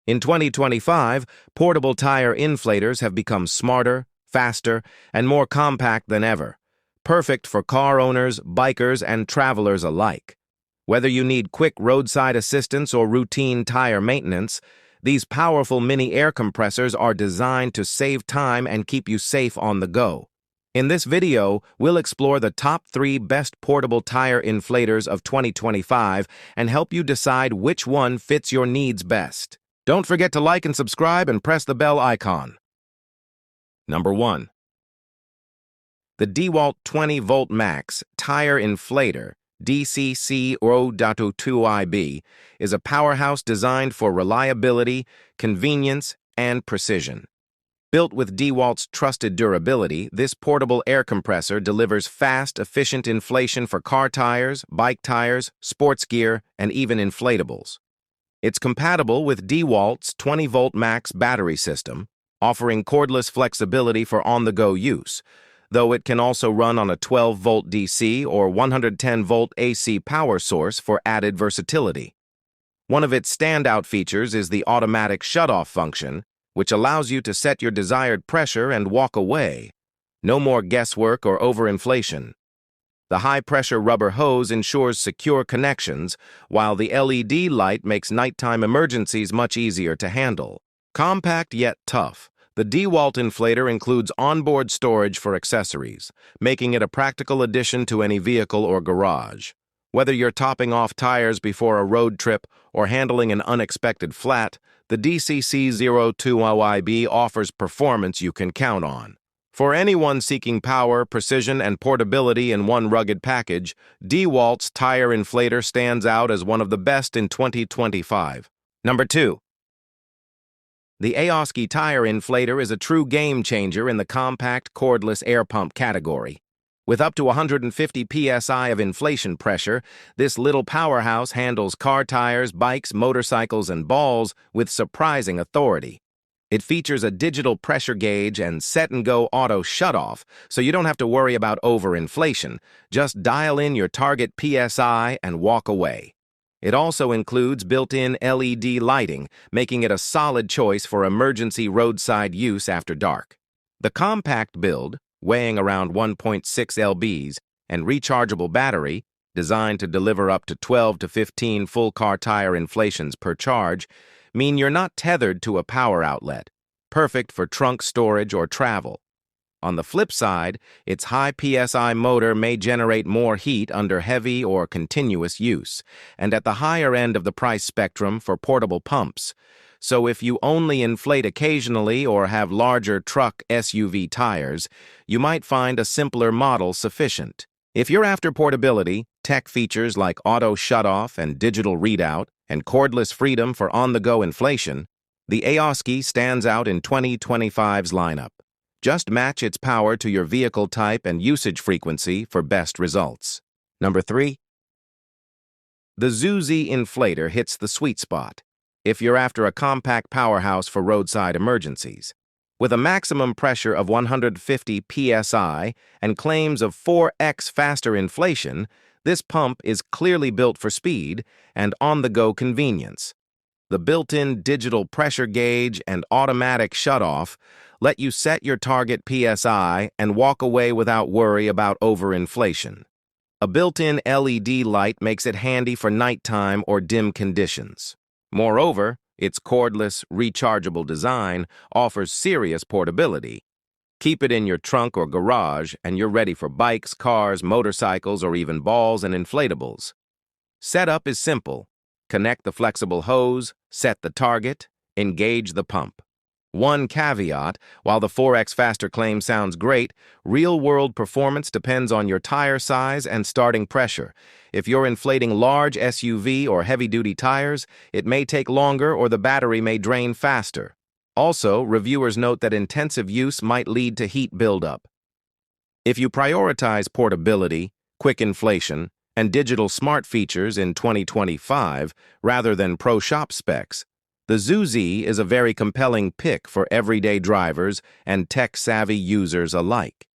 In 2025, portable tire inflators have become smarter, faster, and more compact than ever, perfect for car owners, bikers, and travelers alike. Whether you need quick roadside assistance or routine tire maintenance, these powerful mini air compressors are designed to save time and keep you safe on the go. In this video, we'll explore the top 3 best portable tire inflators of 2025 and help you decide which one fits your needs best. Don't forget to like and subscribe and press the bell icon. Number 1. The DEWALT 20-volt max tire inflator DCC02IB is a powerhouse designed for reliability, convenience, and precision. Built with DEWALT's trusted durability, this portable air compressor delivers fast, efficient inflation for car tires, bike tires, sports gear, and even inflatables. It's compatible with DEWALT's 20-volt max battery system, offering cordless flexibility for on-the-go use, though it can also run on a 12-volt DC or 110-volt AC power source for added versatility. One of its standout features is the automatic shut-off function, which allows you to set your desired pressure and walk away. No more guesswork or overinflation. The high-pressure rubber hose ensures secure connections, while the LED light makes nighttime emergencies much easier to handle. Compact yet tough, the DEWALT inflator includes onboard storage for accessories, making it a practical addition to any vehicle or garage. Whether you're topping off tires before a road trip or handling an unexpected flat, the DCC02IB offers performance you can count on. For anyone seeking power, precision, and portability in one rugged package, DEWALT's tire inflator stands out as one of the best in 2025. Number 2. The AOSKI tire inflator is a true game-changer in the compact, cordless air pump category. With up to 150 psi of inflation pressure, this little powerhouse handles car tires, bikes, motorcycles, and balls with surprising authority. It features a digital pressure gauge and set-and-go auto shutoff, so you don't have to worry about overinflation. Just dial in your target PSI and walk away. It also includes built-in LED lighting, making it a solid choice for emergency roadside use after dark. The compact build, weighing around 1.6 lbs, and rechargeable battery, designed to deliver up to 12 to 15 full car tire inflations per charge, mean you're not tethered to a power outlet, perfect for trunk storage or travel. On the flip side, its high PSI motor may generate more heat under heavy or continuous use, and at the higher end of the price spectrum for portable pumps. So if you only inflate occasionally or have larger truck SUV tires, you might find a simpler model sufficient. If you're after portability, tech features like auto shutoff and digital readout, and cordless freedom for on-the-go inflation, the AOSKI stands out in 2025's lineup. Just match its power to your vehicle type and usage frequency for best results. Number 3. The ZUZEE inflator hits the sweet spot if you're after a compact powerhouse for roadside emergencies. With a maximum pressure of 150 psi and claims of 4x faster inflation, this pump is clearly built for speed and on-the-go convenience. The built-in digital pressure gauge and automatic shutoff let you set your target PSI and walk away without worry about overinflation. A built-in LED light makes it handy for nighttime or dim conditions. Moreover, its cordless, rechargeable design offers serious portability. Keep it in your trunk or garage, and you're ready for bikes, cars, motorcycles, or even balls and inflatables. Setup is simple. Connect the flexible hose, set the target, engage the pump. One caveat, while the 4x faster claim sounds great, real-world performance depends on your tire size and starting pressure. If you're inflating large SUV or heavy-duty tires, it may take longer or the battery may drain faster. Also, reviewers note that intensive use might lead to heat buildup. If you prioritize portability, quick inflation, and digital smart features in 2025 rather than pro shop specs, the ZUZEE is a very compelling pick for everyday drivers and tech-savvy users alike.